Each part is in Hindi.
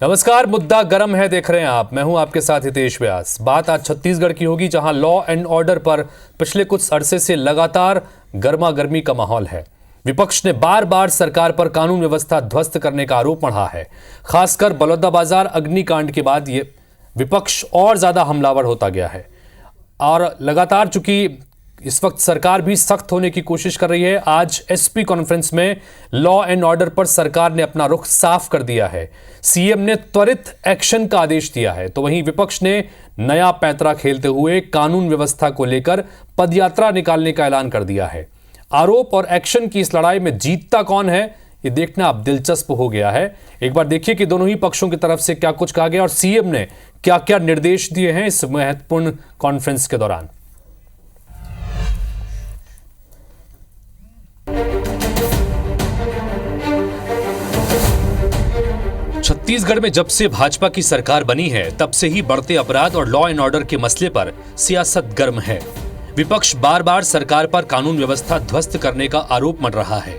नमस्कार, मुद्दा गर्म है देख रहे हैं आप। मैं हूं आपके साथ हितेश व्यास। बात आज छत्तीसगढ़ की होगी, जहां लॉ एंड ऑर्डर पर पिछले कुछ अरसे से लगातार गर्मा गर्मी का माहौल है। विपक्ष ने बार बार सरकार पर कानून व्यवस्था ध्वस्त करने का आरोप मढ़ा है। खासकर बलौदाबाजार अग्निकांड के बाद ये विपक्ष और ज्यादा हमलावर होता गया है और लगातार चूंकि इस वक्त सरकार भी सख्त होने की कोशिश कर रही है। आज एसपी कॉन्फ्रेंस में लॉ एंड ऑर्डर पर सरकार ने अपना रुख साफ कर दिया है। सीएम ने त्वरित एक्शन का आदेश दिया है, तो वहीं विपक्ष ने नया पैंतरा खेलते हुए कानून व्यवस्था को लेकर पदयात्रा निकालने का ऐलान कर दिया है। आरोप और एक्शन की इस लड़ाई में जीतता कौन है, ये देखना अब दिलचस्प हो गया है। एक बार देखिए कि दोनों ही पक्षों की तरफ से क्या कुछ कहा गया और सीएम ने क्या क्या निर्देश दिए हैं इस महत्वपूर्ण कॉन्फ्रेंस के दौरान। छत्तीसगढ़ में जब से भाजपा की सरकार बनी है, तब से ही बढ़ते अपराध और लॉ एंड ऑर्डर के मसले पर सियासत गर्म है। विपक्ष बार बार सरकार पर कानून व्यवस्था ध्वस्त करने का आरोप मढ़ रहा है।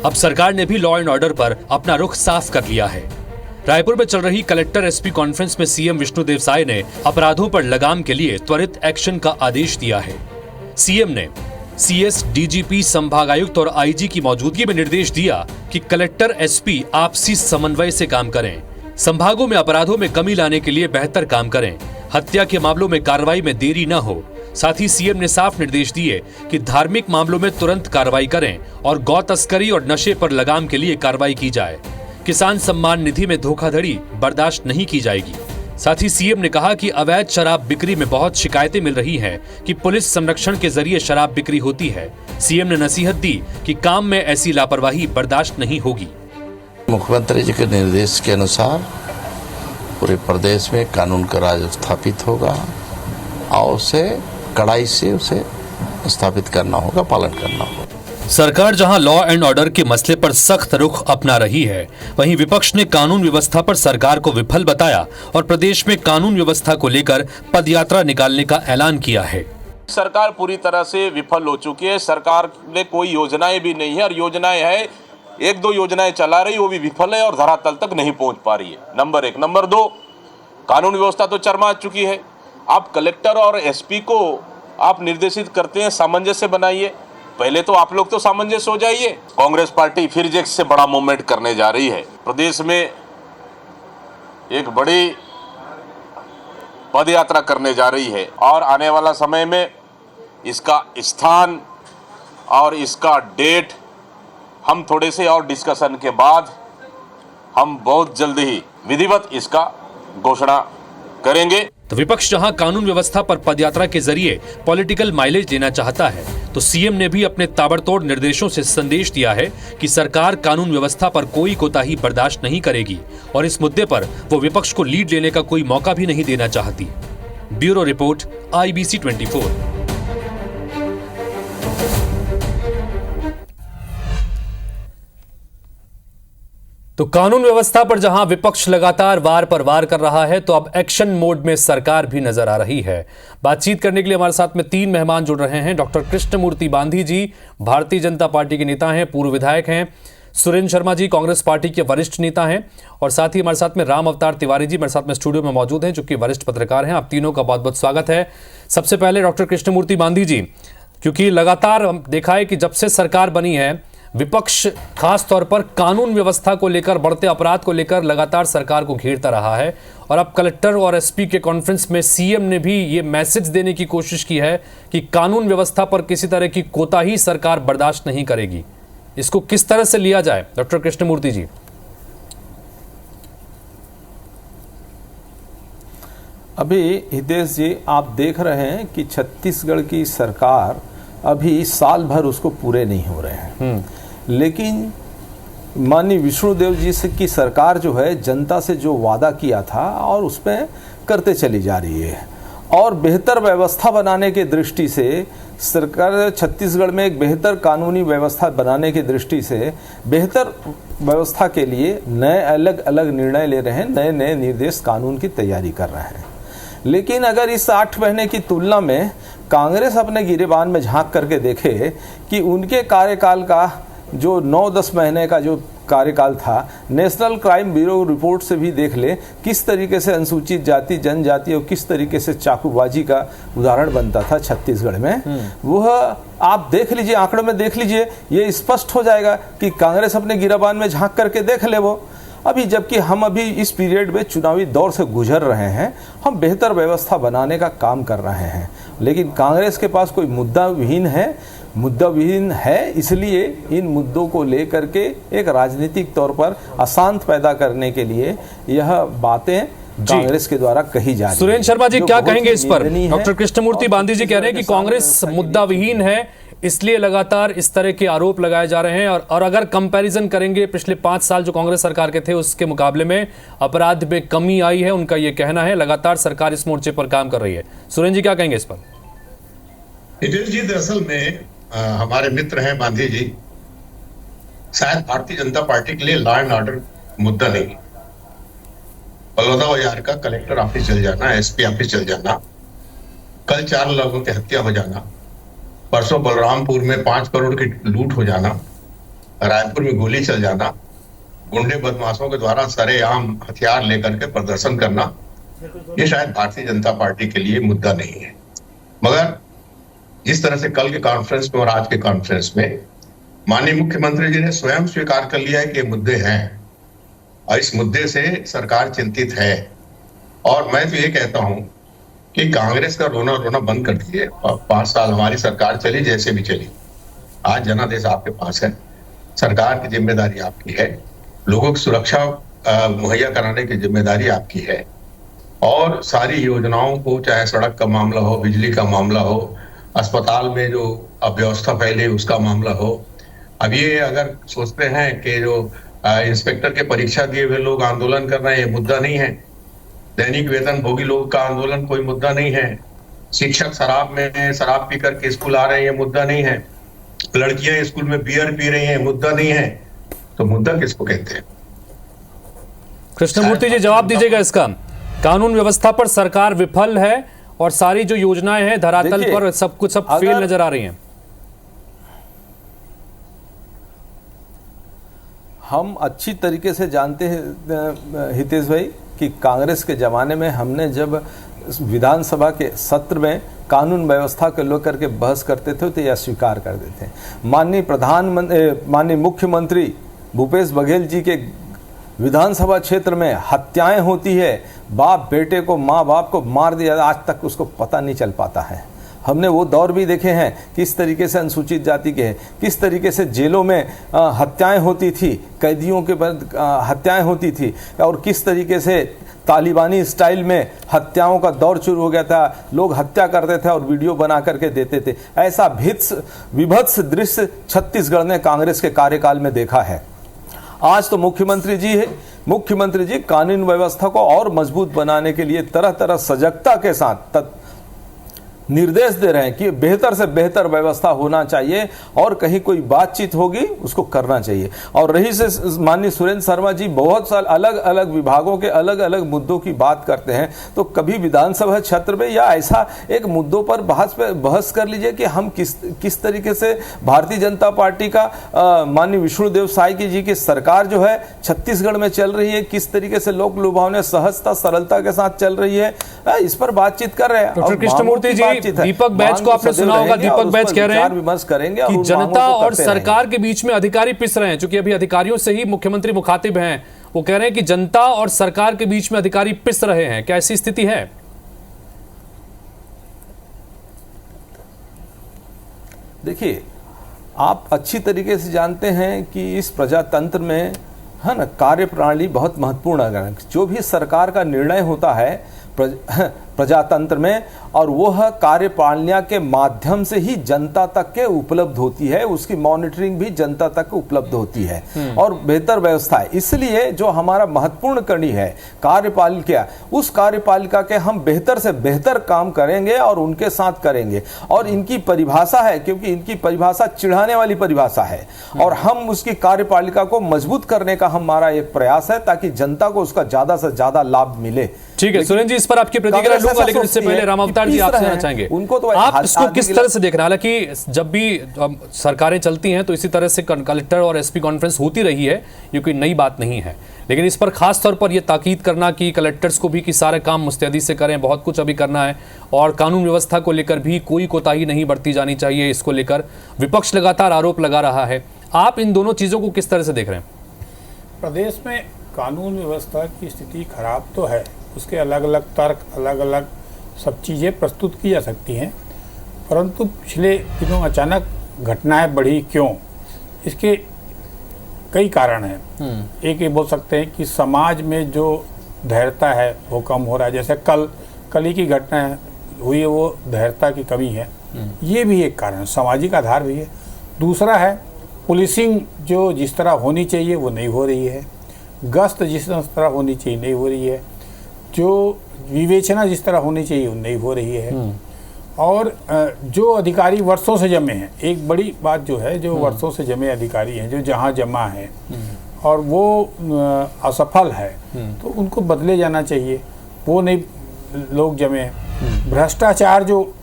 अब सरकार ने भी लॉ एंड ऑर्डर पर अपना रुख साफ कर लिया है। रायपुर में चल रही कलेक्टर एसपी कॉन्फ्रेंस में सीएम विष्णुदेव साय ने अपराधों पर लगाम के लिए त्वरित एक्शन का आदेश दिया है। सीएम ने सीएस, डीजीपी, संभागायुक्त और आईजी की मौजूदगी में निर्देश दिया कि कलेक्टर, एसपी आपसी समन्वय से काम करें, संभागों में अपराधों में कमी लाने के लिए बेहतर काम करें, हत्या के मामलों में कार्रवाई में देरी न हो। साथ ही सीएम ने साफ निर्देश दिए कि धार्मिक मामलों में तुरंत कार्रवाई करें और गौ तस्करी और नशे पर लगाम के लिए कार्रवाई की जाए। किसान सम्मान निधि में धोखाधड़ी बर्दाश्त नहीं की जाएगी। साथ ही सीएम ने कहा कि अवैध शराब बिक्री में बहुत शिकायतें मिल रही हैं कि पुलिस संरक्षण के जरिए शराब बिक्री होती है। सीएम ने नसीहत दी कि काम में ऐसी लापरवाही बर्दाश्त नहीं होगी। मुख्यमंत्री जी के निर्देश के अनुसार पूरे प्रदेश में कानून का राज स्थापित होगा और उसे कड़ाई से उसे स्थापित करना होगा, पालन करना होगा। सरकार जहां लॉ एंड ऑर्डर के मसले पर सख्त रुख अपना रही है, वहीं विपक्ष ने कानून व्यवस्था पर सरकार को विफल बताया और प्रदेश में कानून व्यवस्था को लेकर पदयात्रा निकालने का ऐलान किया है। सरकार पूरी तरह से विफल हो चुकी है। सरकार ने कोई योजनाएं भी नहीं है और योजनाएं है, एक दो योजनाएं चला रही, वो भी विफल है और धरातल तक नहीं पहुंच पा रही है। नंबर एक। नंबर दो, कानून व्यवस्था तो चरमरा चुकी है। आप कलेक्टर और एसपी को आप निर्देशित करते हैं सामंजस्य बनाइए। पहले तो आप लोग तो सामंजस्य हो जाइए। कांग्रेस पार्टी फिर जेक्स से बड़ा मूवमेंट करने जा रही है। प्रदेश में एक बड़ी पदयात्रा करने जा रही है और आने वाला समय में इसका स्थान और इसका डेट हम थोड़े से और डिस्कशन के बाद हम बहुत जल्द ही विधिवत इसका घोषणा करेंगे। तो विपक्ष जहां कानून व्यवस्था पर पदयात्रा के जरिए पॉलिटिकल माइलेज देना चाहता है, तो सीएम ने भी अपने ताबड़तोड़ निर्देशों से संदेश दिया है कि सरकार कानून व्यवस्था पर कोई कोताही बर्दाश्त नहीं करेगी और इस मुद्दे पर वो विपक्ष को लीड लेने का कोई मौका भी नहीं देना चाहती। Bureau report, IBC 24। तो कानून व्यवस्था पर जहां विपक्ष लगातार वार पर वार कर रहा है, तो अब एक्शन मोड में सरकार भी नजर आ रही है। बातचीत करने के लिए हमारे साथ में 3 मेहमान जुड़ रहे हैं। डॉक्टर कृष्णमूर्ति बांधी जी भारतीय जनता पार्टी के नेता हैं, पूर्व विधायक हैं। सुरेंद्र शर्मा जी कांग्रेस पार्टी के वरिष्ठ नेता हैं और साथ ही हमारे साथ में राम अवतार तिवारी जी मेरे साथ में स्टूडियो में मौजूद हैं, जो कि वरिष्ठ पत्रकार हैं। आप तीनों का बहुत बहुत स्वागत है। सबसे पहले डॉक्टर कृष्णमूर्ति बांधी जी, क्योंकि लगातार देखा है कि जब से सरकार बनी है, विपक्ष खास तौर पर कानून व्यवस्था को लेकर, बढ़ते अपराध को लेकर लगातार सरकार को घेरता रहा है और अब कलेक्टर और एसपी के कॉन्फ्रेंस में सीएम ने भी ये मैसेज देने की कोशिश की है कि कानून व्यवस्था पर किसी तरह की कोताही सरकार बर्दाश्त नहीं करेगी। इसको किस तरह से लिया जाए डॉक्टर कृष्णमूर्ति जी? अभी हितेश जी, आप देख रहे हैं कि छत्तीसगढ़ की सरकार अभी साल भर उसको पूरे नहीं हो रहे हैं, लेकिन माननीय विष्णुदेव जी से की सरकार जो है जनता से जो वादा किया था और उसमें करते चली जा रही है और बेहतर व्यवस्था बनाने के दृष्टि से सरकार छत्तीसगढ़ में एक बेहतर कानूनी व्यवस्था बनाने की दृष्टि से बेहतर व्यवस्था के लिए नए अलग अलग निर्णय ले रहे हैं, नए नए निर्देश कानून की तैयारी कर रहे हैं। लेकिन अगर इस 8 महीने की तुलना में कांग्रेस अपने गिरेबान में झांक करके देखे कि उनके कार्यकाल का जो 9-10 महीने का जो कार्यकाल था, नेशनल क्राइम ब्यूरो रिपोर्ट से भी देख ले किस तरीके से अनुसूचित जाति जनजाति और किस तरीके से चाकूबाजी का उदाहरण बनता था छत्तीसगढ़ में। वह आप देख लीजिए, आंकड़ों में देख लीजिए, ये स्पष्ट हो जाएगा कि कांग्रेस अपने गिराबान में झांक करके देख ले वो अभी, जबकि हम अभी इस पीरियड में चुनावी दौर से गुजर रहे हैं, हम बेहतर व्यवस्था बनाने का काम कर रहे हैं, लेकिन कांग्रेस के पास कोई मुद्दा विहीन है, इसलिए इन मुद्दों को लेकर के एक राजनीतिक तौर पर अशांत पैदा करने के लिए यह बातें कांग्रेस के द्वारा कही जा रही है। सुरेंद्र शर्मा जी क्या कहेंगे इस पर? डॉक्टर कृष्णमूर्ति बांदी जी कह रहे हैं कि कांग्रेस मुद्दा विहीन है, इसलिए लगातार इस तरह के आरोप लगाए जा रहे हैं, और अगर कंपैरिजन करेंगे पिछले 5 साल जो कांग्रेस सरकार के थे उसके मुकाबले में अपराध में कमी आई है, उनका यह कहना है। लगातार सरकार इस मोर्चे पर काम कर रही है। सुरेंद्र जी क्या कहेंगे इस पर? हितेश जी, दरअसल में हमारे मित्र हैं बांधी जी, शायद भारतीय जनता पार्टी के लिए लॉ एंड ऑर्डर मुद्दा नहीं, बलौदाबाजार का कलेक्टर ऑफिस चल जाना, एसपी ऑफिस चल जाना, कल 4 लोगों की हत्या हो जाना, परसों बलरामपुर में 5 करोड़ की लूट हो जाना, रायपुर में गोली चल जाना, गुंडे बदमाशों के द्वारा सरेआम हथियार लेकर के प्रदर्शन करना, ये शायद भारतीय जनता पार्टी के लिए मुद्दा नहीं है। मगर जिस तरह से कल के कॉन्फ्रेंस में और आज के कॉन्फ्रेंस में माननीय मुख्यमंत्री जी ने स्वयं स्वीकार कर लिया है कि ये मुद्दे हैं और इस मुद्दे से सरकार चिंतित है, और मैं तो ये कहता हूं कि कांग्रेस का रोना रोना बंद कर दिए। 5 साल हमारी सरकार चली जैसे भी चली, आज जनादेश आपके पास है, सरकार की जिम्मेदारी आपकी है, लोगों की सुरक्षा मुहैया कराने की जिम्मेदारी आपकी है, और सारी योजनाओं को, चाहे सड़क का मामला हो, बिजली का मामला हो, अस्पताल में जो अव्यवस्था फैली उसका मामला हो। अब ये अगर सोचते हैं कि जो इंस्पेक्टर के परीक्षा दिए हुए लोग आंदोलन कर रहे हैं, ये मुद्दा नहीं है, दैनिक वेतन भोगी लोगों का आंदोलन कोई मुद्दा नहीं है, शिक्षक शराब पी करके स्कूल आ रहे हैं, ये मुद्दा नहीं है, लड़कियां स्कूल में बियर पी रही हैं, मुद्दा नहीं है, तो मुद्दा किसको कहते हैं? कृष्णमूर्ति जी जवाब दीजिएगा इसका। कानून व्यवस्था पर सरकार विफल है और सारी जो योजनाएं हैं धरातल पर सब फेल नजर आ रही हैं। हम अच्छी तरीके से जानते हैं हितेश भाई कि कांग्रेस के ज़माने में हमने जब विधानसभा के सत्र में कानून व्यवस्था को लेकर के बहस करते थे तो यह स्वीकार कर देते हैं। माननीय मुख्यमंत्री भूपेश बघेल जी के विधानसभा क्षेत्र में हत्याएं होती है, बाप बेटे को, माँ बाप को मार दिया, आज तक उसको पता नहीं चल पाता है। हमने वो दौर भी देखे हैं किस तरीके से अनुसूचित जाति के, किस तरीके से जेलों में हत्याएं होती थी, कैदियों के बाद हत्याएं होती थी, और किस तरीके से तालिबानी स्टाइल में हत्याओं का दौर शुरू हो गया था, लोग हत्या करते थे और वीडियो बना करके देते थे। ऐसा विभत्स दृश्य छत्तीसगढ़ ने कांग्रेस के कार्यकाल में देखा है। आज तो मुख्यमंत्री जी कानून व्यवस्था को और मजबूत बनाने के लिए तरह तरह सजगता के साथ निर्देश दे रहे हैं कि बेहतर से बेहतर व्यवस्था होना चाहिए और कहीं कोई बातचीत होगी उसको करना चाहिए। और रही से माननीय सुरेंद्र शर्मा जी बहुत साल अलग अलग विभागों के अलग अलग मुद्दों की बात करते हैं, तो कभी विधानसभा क्षेत्र में या ऐसा एक मुद्दों पर बहस कर लीजिए कि हम किस तरीके से भारतीय जनता पार्टी का माननीय विष्णुदेव साय जी की सरकार जो है छत्तीसगढ़ में चल रही है, किस तरीके से लोक लुभावने सहजता सरलता के साथ चल रही है, इस पर बातचीत कर रहे हैं। कृष्णमूर्ति जी, दीपक बैच को आपने सुना होगा, दीपक बैच कह रहे हैं कि जनता और सरकार के बीच में अधिकारी पिस रहे हैं, क्योंकि अभी अधिकारियों से ही मुख्यमंत्री मुखातिब हैं। वो कह रहे हैं कि जनता और सरकार के बीच में अधिकारी पिस रहे हैं। क्या ऐसी स्थिति है? देखिए, आप अच्छी तरीके से जानते हैं कि इस प्रजातंत्र में है ना कार्य प्रणाली बहुत महत्वपूर्ण है। जो भी सरकार का निर्णय होता है प्रजातंत्र में, और वह कार्यपालिका के माध्यम से ही जनता तक के उपलब्ध होती है, उसकी मॉनिटरिंग भी जनता तक उपलब्ध होती है और बेहतर व्यवस्था है। इसलिए जो हमारा महत्वपूर्ण कड़ी है कार्यपालिका, उस कार्यपालिका के हम बेहतर से बेहतर काम करेंगे और उनके साथ करेंगे। और इनकी परिभाषा है, क्योंकि इनकी परिभाषा चिढ़ाने वाली परिभाषा है, और हम उसकी कार्यपालिका को मजबूत करने का हमारा एक प्रयास है ताकि जनता को उसका ज्यादा से ज्यादा लाभ मिले। ठीक है सुरेंद्र जी, इस पर आपकी प्रतिक्रिया कांग्रेस लूंगा, ऐसा लेकिन उससे सोचती पहले है राम अवतार कि जी पीस आपसे रहे जानना हैं। चाहेंगे, उनको तो आप इसको आदमी किस के तरह से देख रहे हैं? हालांकि जब भी सरकारें चलती हैं तो इसी तरह से कलेक्टर और एसपी कॉन्फ्रेंस होती रही है, ये कोई नई बात नहीं है, लेकिन इस पर खास तौर पर यह ताकीद करना कि कलेक्टर्स को भी कि सारे काम मुस्तैदी से करें, बहुत कुछ अभी करना है, और कानून व्यवस्था को लेकर भी कोई कोताही नहीं बरती जानी चाहिए, इसको लेकर विपक्ष लगातार आरोप लगा रहा है। आप इन दोनों चीज़ों को किस तरह से देख रहे हैं? प्रदेश में कानून व्यवस्था की स्थिति खराब तो है, उसके अलग अलग तर्क, अलग अलग सब चीज़ें प्रस्तुत की जा सकती हैं, परंतु पिछले दिनों अचानक घटनाएं बढ़ी क्यों? इसके कई कारण हैं। एक ये बोल सकते हैं कि समाज में जो धैर्यता है वो कम हो रहा है, जैसे कल ही की घटना हुई है, वो धैर्यता की कमी है, ये भी एक कारण, सामाजिक आधार भी है। दूसरा है पुलिसिंग जो जिस तरह होनी चाहिए वो नहीं हो रही है, गश्त जिस तरह होनी चाहिए नहीं हो रही है, जो विवेचना जिस तरह होनी चाहिए वो नहीं हो रही है, और जो अधिकारी वर्षों से जमे हैं, एक बड़ी बात जो है, जो वर्षों से जमे अधिकारी हैं, जो जहां जमा है और वो असफल है, तो उनको बदले जाना चाहिए, वो नहीं लोग जमे हैं। भ्रष्टाचार जो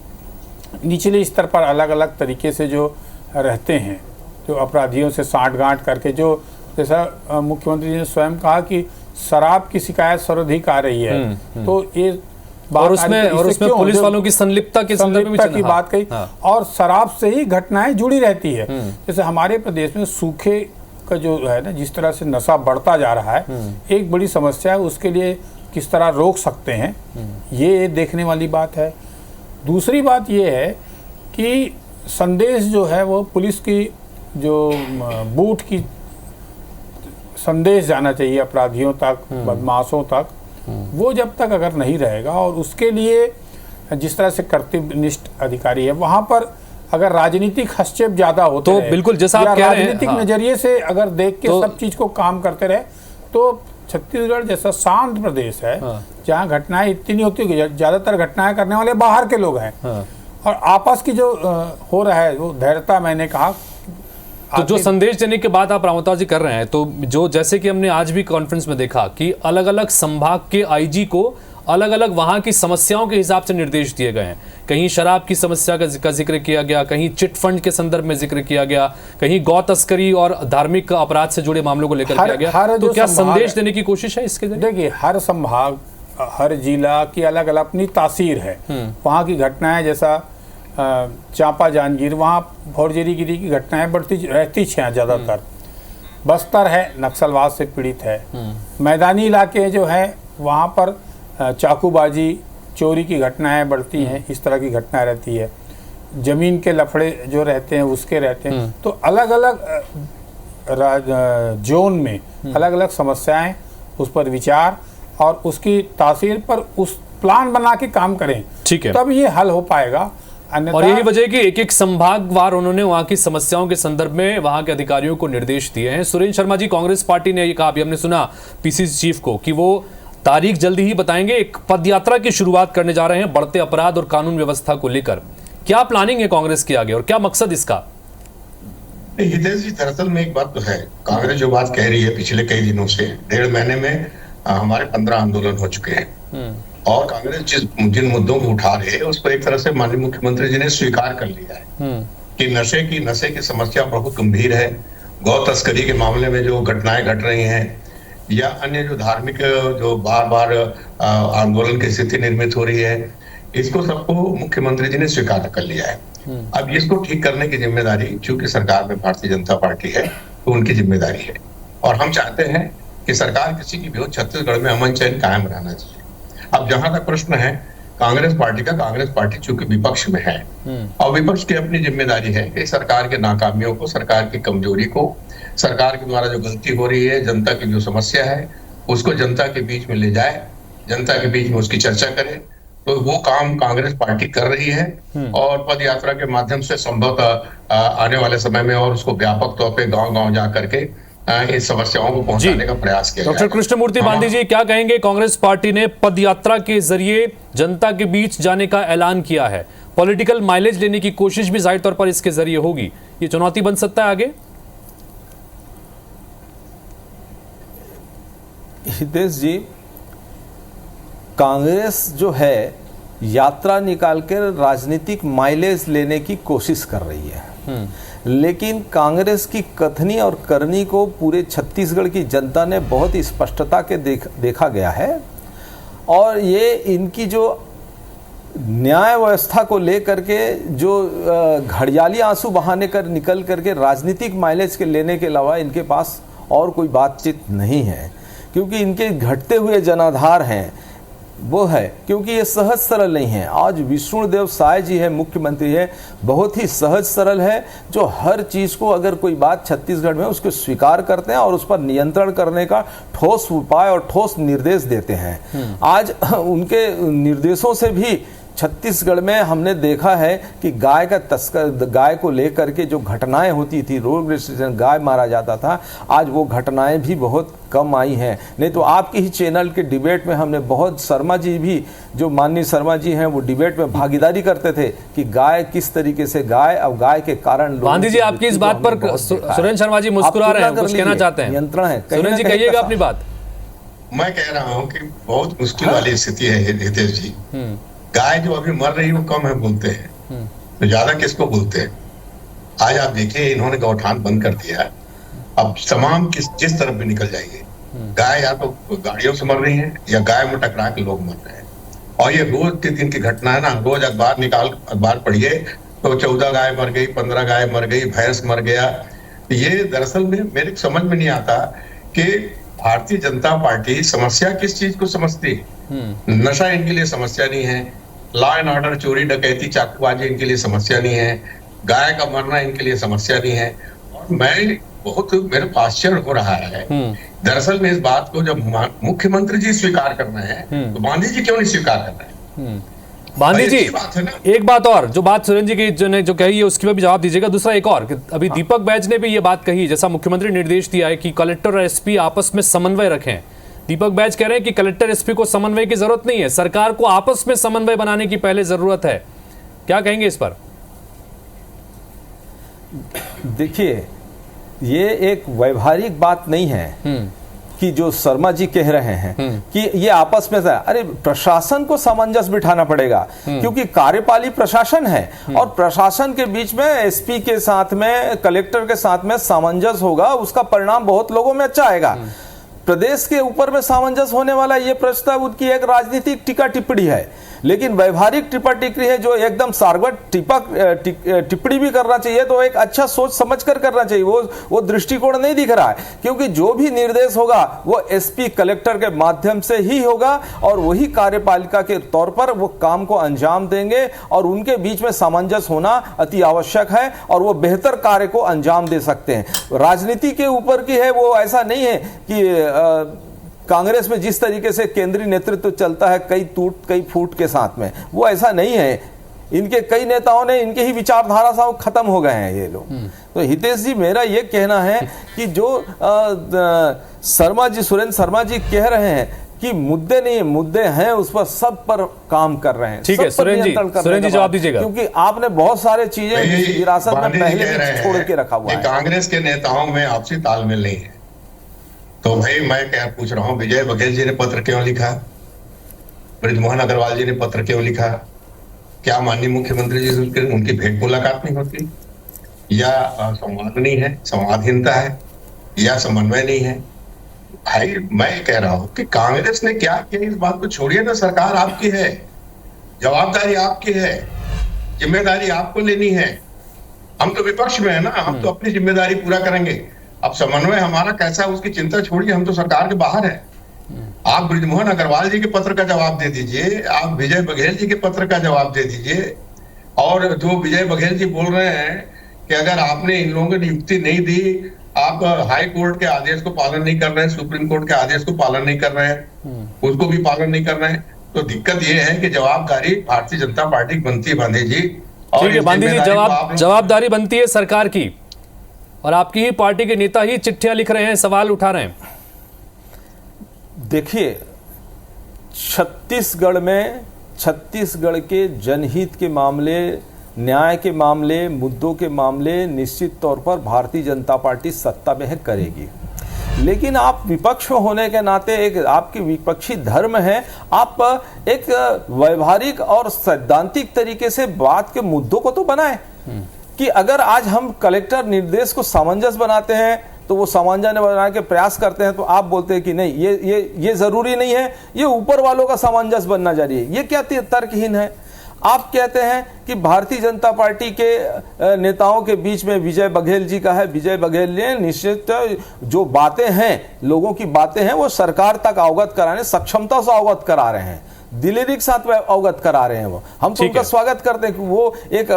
निचले स्तर पर अलग अलग तरीके से जो रहते हैं, जो अपराधियों से साठ-गांठ करके, जो जैसा मुख्यमंत्री जी ने स्वयं कहा कि शराब की शिकायत सर्वाधिक आ रही है, तो ये और उसमें पुलिस वालों की संलिप्तता के संदर्भ में की बात कही, और शराब से ही घटनाएं जुड़ी रहती है। जैसे हमारे प्रदेश में सूखे का जो है ना, जिस तरह से नशा बढ़ता जा रहा है, एक बड़ी समस्या है, उसके लिए किस तरह रोक सकते हैं, ये देखने वाली बात है। दूसरी बात ये है कि संदेश जो है वो पुलिस की जो बूथ की संदेश जाना चाहिए अपराधियों तक, बदमाशों तक, वो जब तक अगर नहीं रहेगा, और उसके लिए जिस तरह से कर्तव्यनिष्ठ अधिकारी है, वहां पर अगर राजनीतिक हस्तक्षेप ज्यादा होते तो बिल्कुल जैसा आप कह रहे हैं, राजनीतिक नजरिए से अगर देख के सब चीज को काम करते रहे, तो छत्तीसगढ़ जैसा शांत प्रदेश है, जहाँ घटनाएं इतनी नहीं होती, ज्यादातर घटनाएं करने वाले बाहर के लोग हैं, और आपस की जो हो रहा है वो धैर्यता, मैंने कहा। तो जो संदेश देने की बात आप रामवतार जी कर रहे हैं, तो जो जैसे कि हमने आज भी कॉन्फ्रेंस में देखा कि अलग अलग संभाग के आईजी को अलग अलग वहां की समस्याओं के हिसाब से निर्देश दिए गए हैं। कहीं शराब की समस्या का जिक्र किया गया, कहीं चिट फंड के संदर्भ में जिक्र किया गया, कहीं गौ तस्करी और धार्मिक अपराध से जुड़े मामलों को लेकर किया गया। तो क्या संदेश देने की कोशिश है इसके जरिए? देखिए, हर संभाग, हर जिला की अलग अलग अपनी तासीर है, वहाँ की घटनाएं, जैसा चांपा जांजगीर, वहाँ फौजरीगिरी की घटनाएं बढ़ती रहती हैं ज़्यादातर। बस्तर है, नक्सलवाद से पीड़ित है। मैदानी इलाके जो हैं वहाँ पर चाकूबाजी, चोरी की घटनाएं बढ़ती हैं, इस तरह की घटनाएं रहती है। ज़मीन के लफड़े जो रहते हैं उसके रहते हैं। तो अलग अलग जोन में अलग अलग समस्याएं, उस पर विचार और उसकी तासीर पर उस प्लान बना के काम करें, ठीक है, तब ये हल हो पाएगा। और यही वजह है कि एक एक संभागवार उन्होंने वहां की समस्याओं के संदर्भ में वहां के अधिकारियों को निर्देश दिए हैं। सुरेंद्र शर्मा जी, कांग्रेस पार्टी ने ये कहा, अभी हमने सुना पीसीसी चीफ को, कि वो तारीख जल्दी ही बताएंगे, एक पदयात्रा की शुरुआत करने जा रहे हैं बढ़ते अपराध और कानून व्यवस्था को लेकर। क्या प्लानिंग है कांग्रेस के आगे और क्या मकसद इसका? हितेश जी, दरअसल में एक बात तो है, कांग्रेस जो बात कह रही है पिछले कई दिनों से, 1.5 महीने में हमारे 15 आंदोलन हो चुके हैं, और कांग्रेस जिन मुद्दों को उठा रही है उसको एक तरह से माननीय मुख्यमंत्री जी ने स्वीकार कर लिया है कि नशे की समस्या बहुत गंभीर है। गौ तस्करी के मामले में जो घटनाएं घट रही हैं, या अन्य जो धार्मिक जो बार बार आंदोलन की स्थिति निर्मित हो रही है, इसको सबको मुख्यमंत्री जी ने स्वीकार कर लिया है। अब इसको ठीक करने की जिम्मेदारी, चूंकि सरकार में भारतीय जनता पार्टी है, तो उनकी जिम्मेदारी है, और हम चाहते हैं कि सरकार किसी की भी हो, छत्तीसगढ़ में अमन चैन कायम रहना चाहिए। अब जहां तक प्रश्न है कांग्रेस पार्टी का, कांग्रेस पार्टी चूंकि विपक्ष में है, और विपक्ष की अपनी जिम्मेदारी है कि सरकार के नाकामियों को, सरकार की कमजोरी को, सरकार के द्वारा जो गलती हो रही है, जनता की जो समस्या है, उसको जनता के बीच में ले जाए, जनता के बीच में उसकी चर्चा करे। तो वो काम कांग्रेस पार्टी कर रही है, और पद यात्रा के माध्यम से संभवतः आने वाले समय में और उसको व्यापक तौर पे गांव-गांव जा करके इस समस्याओं को पहुंचाने का प्रयास किया। डॉक्टर कृष्णमूर्ति बांदी जी, क्या कहेंगे? कांग्रेस पार्टी ने पदयात्रा के जरिए जनता के बीच जाने का ऐलान किया है, पॉलिटिकल माइलेज लेने की कोशिश भी जाहिर तौर पर इसके जरिए होगी, ये चुनौती बन सकता है आगे? हितेश जी, कांग्रेस जो है यात्रा निकाल कर राजनीतिक माइलेज लेने की कोशिश कर रही है, लेकिन कांग्रेस की कथनी और करनी को पूरे छत्तीसगढ़ की जनता ने बहुत ही स्पष्टता के देखा गया है। और ये इनकी जो न्याय व्यवस्था को लेकर के जो घड़ियाली आंसू बहाने कर निकल करके राजनीतिक माइलेज के लेने के अलावा इनके पास और कोई बातचीत नहीं है, क्योंकि इनके घटते हुए जनाधार हैं वो है, क्योंकि ये सहज सरल नहीं है। आज विष्णुदेव साय जी है, मुख्यमंत्री है, बहुत ही सहज सरल है, जो हर चीज को अगर कोई बात छत्तीसगढ़ में उसको स्वीकार करते हैं और उस पर नियंत्रण करने का ठोस उपाय और ठोस निर्देश देते हैं। आज उनके निर्देशों से भी छत्तीसगढ़ में हमने देखा है कि गाय को लेकर के जो घटनाएं होती थी, रोड रेस्ट्रिक्शन, गाय मारा जाता था, आज वो घटनाएं भी बहुत कम आई हैं। नहीं तो आपके ही चैनल के डिबेट में हमने बहुत, शर्मा जी भी, जो माननीय शर्मा जी हैं, वो डिबेट में भागीदारी करते थे कि गाय किस तरीके से अब गाय के कारण। गांधी जी, आपकी इस बात पर सुरेंद्र शर्मा जी मुस्कुरा रहे हैं, कुछ कहना चाहते हैं? नियंत्रण है। सुरेंद्र जी, कहिएगा अपनी बात। मैं कह रहा हूँ कि बहुत मुश्किल वाली स्थिति है हितेश जी। गाय जो अभी मर रही है वो कम है बोलते हैं, तो ज्यादा किसको बोलते हैं? आज आप देखिए, इन्होंने गौठान बंद कर दिया है, अब तमाम जिस तरफ भी निकल जाएंगे गाय, या तो गाड़ियों से मर रही है या गाय में टकरा के लोग मर रहे हैं। और ये रोज के दिन की घटना है ना, रोज अखबार पढ़िए तो 14 गाय मर गई, 15 गाय मर गई, भैंस मर गया। ये दरअसल में मेरे समझ में नहीं आता कि भारतीय जनता पार्टी समस्या किस चीज को समझती है। नशा इनके लिए समस्या नहीं है, लॉ एंड ऑर्डर, चोरी डकैती चाकूबाजी इनके लिए समस्या नहीं है, गाय का मरना इनके लिए समस्या नहीं है। और मेरे को आश्चर्य हो रहा है दरअसल में इस बात को, जब मुख्यमंत्री जी स्वीकार कर रहे हैं तो गांधी जी क्यों नहीं स्वीकार कर रहे हैं? गांधी जी, एक बात और, जो बात सुरेंद्र जी की जो कही है उसकी भी जवाब दीजिएगा। दूसरा एक और, अभी दीपक बैज ने भी ये बात कही, जैसा मुख्यमंत्री निर्देश दिया है कि कलेक्टर और एसपी आपस में समन्वय रखें। दीपक बैज कह रहे हैं कि कलेक्टर एसपी को समन्वय की जरूरत नहीं है, सरकार को आपस में समन्वय बनाने की पहले जरूरत है। क्या कहेंगे इस पर? देखिए, ये एक वैवाहिक बात नहीं है कि जो शर्मा जी कह रहे हैं कि ये आपस में, अरे प्रशासन को सामंजस्य बिठाना पड़ेगा, क्योंकि कार्यपालिक प्रशासन है और प्रशासन के बीच में एसपी के साथ में, कलेक्टर के साथ में सामंजस्य होगा, उसका परिणाम बहुत लोगों में अच्छा आएगा। प्रदेश के ऊपर में सामंजस्य होने वाला ये प्रस्ताव उनकी एक राजनीतिक टीका टिप्पणी है, लेकिन व्यवहारिक टिप्पा टिप्पणी है जो एकदम सार्वत टिप्पणी भी करना चाहिए तो एक अच्छा सोच समझकर करना चाहिए। वो दृष्टिकोण नहीं दिख रहा है, क्योंकि जो भी निर्देश होगा वो एसपी कलेक्टर के माध्यम से ही होगा और वही कार्यपालिका के तौर पर वो काम को अंजाम देंगे और उनके बीच में सामंजस्य होना अति आवश्यक है और वो बेहतर कार्य को अंजाम दे सकते हैं। राजनीति के ऊपर की है, वो ऐसा नहीं है कि कांग्रेस में जिस तरीके से केंद्रीय नेतृत्व चलता है कई टूट कई फूट के साथ में, वो ऐसा नहीं है। इनके कई नेताओं ने, इनके ही विचारधारा से खत्म हो गए हैं ये लोग। तो हितेश जी, मेरा ये कहना है कि जो सुरेंद्र शर्मा जी कह रहे हैं कि मुद्दे नहीं, मुद्दे हैं, उस पर सब पर काम कर रहे हैं। ठीक है सुरेंद्र जी जवाब दीजिएगा, क्योंकि आपने बहुत सारे चीजें विरासत में पहले भी छोड़ के रखा हुआ है। कांग्रेस के नेताओं में आपसी तालमेल नहीं है। तो भाई मैं क्या पूछ रहा हूँ, विजय बघेल जी ने पत्र क्यों लिखा, बृजमोहन अग्रवाल जी ने पत्र क्यों लिखा? क्या माननीय मुख्यमंत्री जी से उनकी भेंट मुलाकात नहीं होती, या संवाद नहीं है, संवादहीनता है, या समन्वय नहीं है? भाई मैं कह रहा हूं कि कांग्रेस ने क्या किया, इस बात को छोड़िए ना। सरकार आपकी है, जवाबदारी आपकी है, जिम्मेदारी आपको लेनी है। हम तो विपक्ष में है ना, हम तो अपनी जिम्मेदारी पूरा करेंगे। अब समन्वय हमारा कैसा है उसकी चिंता छोड़िए, हम तो सरकार के बाहर है। आप बृजमोहन अग्रवाल जी के पत्र का जवाब दे दीजिए, आप विजय बघेल जी के पत्र का जवाब दे दीजिए। और जो विजय बघेल जी बोल रहे हैं कि अगर आपने इन लोगों को नियुक्ति नहीं दी, आप हाई कोर्ट के आदेश को पालन नहीं कर रहे हैं, सुप्रीम कोर्ट के आदेश को पालन नहीं कर रहे हैं, उसको भी पालन नहीं कर रहे हैं, तो दिक्कत ये है कि जवाबदारी भारतीय जनता पार्टी की बनती है बांधे जी। ठीक है बांधे जी, जवाबदारी बनती है सरकार की, और आपकी ही पार्टी के नेता ही चिट्ठियां लिख रहे हैं, सवाल उठा रहे हैं। देखिए, छत्तीसगढ़ के जनहित के मामले, न्याय के मामले, मुद्दों के मामले निश्चित तौर पर भारतीय जनता पार्टी सत्ता में है, करेगी। लेकिन आप विपक्ष होने के नाते एक आपकी विपक्षी धर्म है, आप एक व्यवहारिक और सैद्धांतिक तरीके से बात के मुद्दों को तो बनाएं कि अगर आज हम कलेक्टर निर्देश को सामंजस्य बनाते हैं तो वो सामंजस्य बनाने के प्रयास करते हैं, तो आप बोलते हैं कि नहीं ये जरूरी नहीं है, ये ऊपर वालों का सामंजस्य बनना जारी है। ये क्या तर्कहीन है? आप कहते हैं कि भारतीय जनता पार्टी के नेताओं के बीच में विजय बघेल जी का है। विजय बघेल ने निश्चित जो बातें हैं, लोगों की बातें हैं, वो सरकार तक अवगत कराने, सक्षमता से अवगत करा रहे हैं, दिलेरी के साथ अवगत करा रहे हैं। वो हम तो उनका स्वागत करते हैं कि वो एक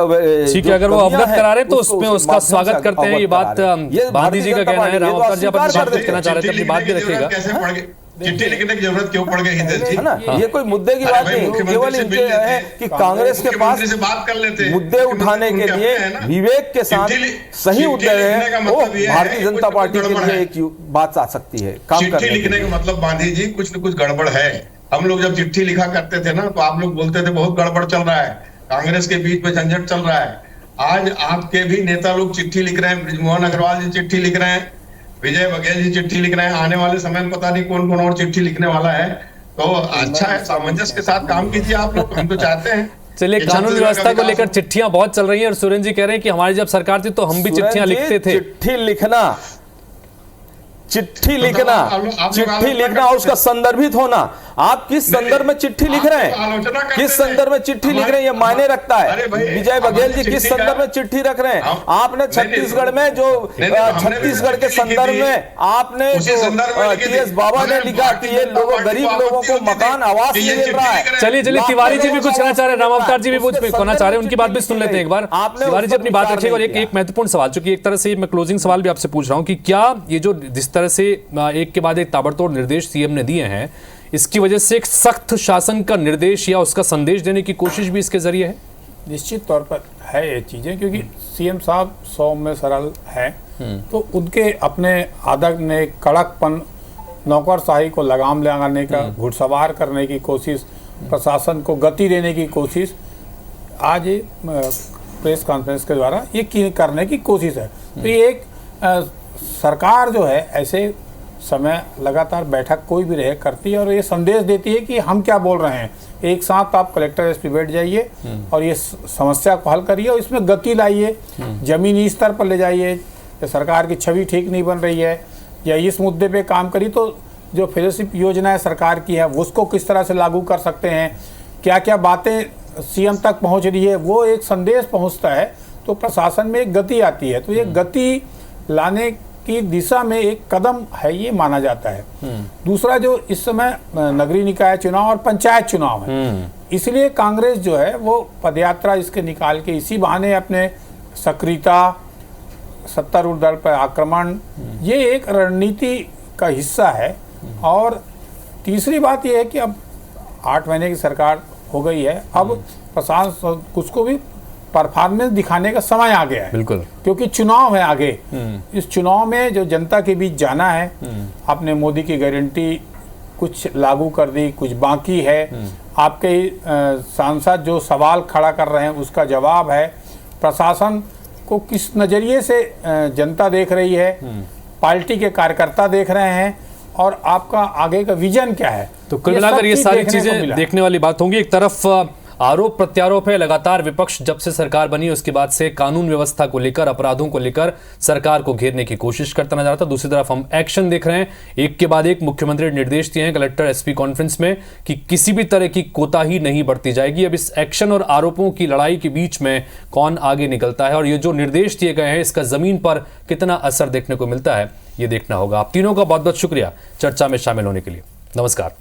ठीक है, अगर वो अवगत करा रहे हैं तो उसमें उसका स्वागत करते हैं। ये बात गांधी जी का कहना है। राम अवतार जी आप बात कहना चाह रहे थे, अपनी बात भी रखिएगा। चिट्ठी लिखने की जरूरत क्यों पड़ गई हितेश जी? है ना, ये कोई मुद्दे की बात नहीं, केवल इनके है कि कांग्रेस के पास से बात कर लेते, मुद्दे उठाने के लिए विवेक के साथ सही मुद्दे हैं, वो भारतीय जनता पार्टी के लिए एक बात आ सकती है। चिट्ठी लिखने का मतलब गांधी जी कुछ न कुछ गड़बड़ है। हम लोग जब चिट्ठी लिखा करते थे ना, तो आप लोग बोलते थे बहुत गड़बड़ चल रहा है, कांग्रेस के बीच में झंझट चल रहा है। आज आपके भी नेता लोग चिट्ठी लिख रहे हैं, बृजमोहन अग्रवाल जी चिट्ठी लिख रहे हैं, विजय बघेल जी चिट्ठी लिख रहे हैं। आने वाले समय में पता नहीं कौन कौन और चिट्ठी लिखने वाला है। तो अच्छा है, सामंजस्य के साथ काम कीजिए आप लोग, हम तो चाहते हैं। चलिए, कानून व्यवस्था को लेकर चिट्ठियां बहुत चल रही हैं और सुरेंद्र जी कह रहे हैं कि हमारी जब सरकार थी तो हम भी चिट्ठियां लिखते थे। चिट्ठी लिखना और उसका संदर्भित होना। आप किस संदर्भ में चिट्ठी लिख रहे हैं, किस संदर्भ में चिट्ठी लिख रहे हैं, ये मायने रखता है। विजय बघेल जी किस संदर्भ में चिट्ठी रख रहे हैं? आपने छत्तीसगढ़ में जो छत्तीसगढ़ के संदर्भ में आपने टीएस बाबा ने लिखा कि ये लोगों, गरीब लोगों को मकान आवास नहीं मिल रहा है। चलिए, तिवारी जी भी कुछ कहना चाह रहे हैं, राम अवतार जी भी कुछ कहना चाह रहे हैं, उनकी बात भी सुन लेते हैं एक बार। तिवारी जी अपनी बात रखिएगा। और एक महत्वपूर्ण सवाल, चूंकि एक तरह से मैं क्लोजिंग सवाल भी आपसे पूछ रहा हूं कि क्या ये जो जिस तरह से एक के बाद एक ताबड़तोड़ निर्देश सीएम ने दिए हैं, इसकी वजह से एक सख्त शासन का निर्देश या उसका संदेश देने की कोशिश भी इसके जरिए है? निश्चित तौर पर है ये चीजें, क्योंकि सीएम साहब सौम्य सरल है, तो उनके अपने आदर ने कड़कपन, नौकरशाही को लगाम लगाने का, घुड़सवार करने की कोशिश, प्रशासन को गति देने की कोशिश, आज ये प्रेस कॉन्फ्रेंस के द्वारा ये करने की कोशिश है। तो ये एक सरकार जो है ऐसे समय लगातार बैठक कोई भी रहे करती है और ये संदेश देती है कि हम क्या बोल रहे हैं। एक साथ आप कलेक्टर एसपी बैठ जाइए और ये समस्या को हल करिए और इसमें गति लाइए, जमीनी स्तर पर ले जाइए। सरकार की छवि ठीक नहीं बन रही है या इस मुद्दे पे काम करिए, तो जो फेलोशिप योजनाएं सरकार की है उसको किस तरह से लागू कर सकते हैं, क्या क्या बातें सीएम तक पहुँच रही है, वो एक संदेश पहुँचता है तो प्रशासन में एक गति आती है। तो ये गति लाने की दिशा में एक कदम है, ये माना जाता है। दूसरा, जो इस समय नगरीय निकाय चुनाव और पंचायत चुनाव है, इसलिए कांग्रेस जो है वो पदयात्रा इसके निकाल के इसी बहाने अपने सक्रियता, सत्तारूढ़ दल पर आक्रमण, ये एक रणनीति का हिस्सा है। और तीसरी बात यह है कि अब 8 महीने की सरकार हो गई है, अब प्रशासन उसको भी परफॉर्मेंस दिखाने का समय आ गया है। बिल्कुल, क्योंकि चुनाव है आगे। इस चुनाव में जो जनता के बीच जाना है, आपने मोदी की गारंटी कुछ लागू कर दी, कुछ बाकी है, आपके सांसद जो सवाल खड़ा कर रहे हैं उसका जवाब है, प्रशासन को किस नज़रिए से जनता देख रही है, पार्टी के कार्यकर्ता देख रहे हैं और आपका आगे का विजन क्या है। तो कुल मिलाकर ये सारी चीजें देखने वाली बात होंगी। एक तरफ आरोप प्रत्यारोप है, लगातार विपक्ष जब से सरकार बनी उसके बाद से कानून व्यवस्था को लेकर, अपराधों को लेकर सरकार को घेरने की कोशिश करता नजर आता। दूसरी तरफ हम एक्शन देख रहे हैं, एक के बाद एक मुख्यमंत्री ने निर्देश दिए हैं कलेक्टर एसपी कॉन्फ्रेंस में कि किसी भी तरह की कोताही नहीं बरती जाएगी। अब इस एक्शन और आरोपों की लड़ाई के बीच में कौन आगे निकलता है और ये जो निर्देश दिए गए हैं इसका जमीन पर कितना असर देखने को मिलता है, ये देखना होगा। आप तीनों का बहुत बहुत शुक्रिया चर्चा में शामिल होने के लिए। नमस्कार।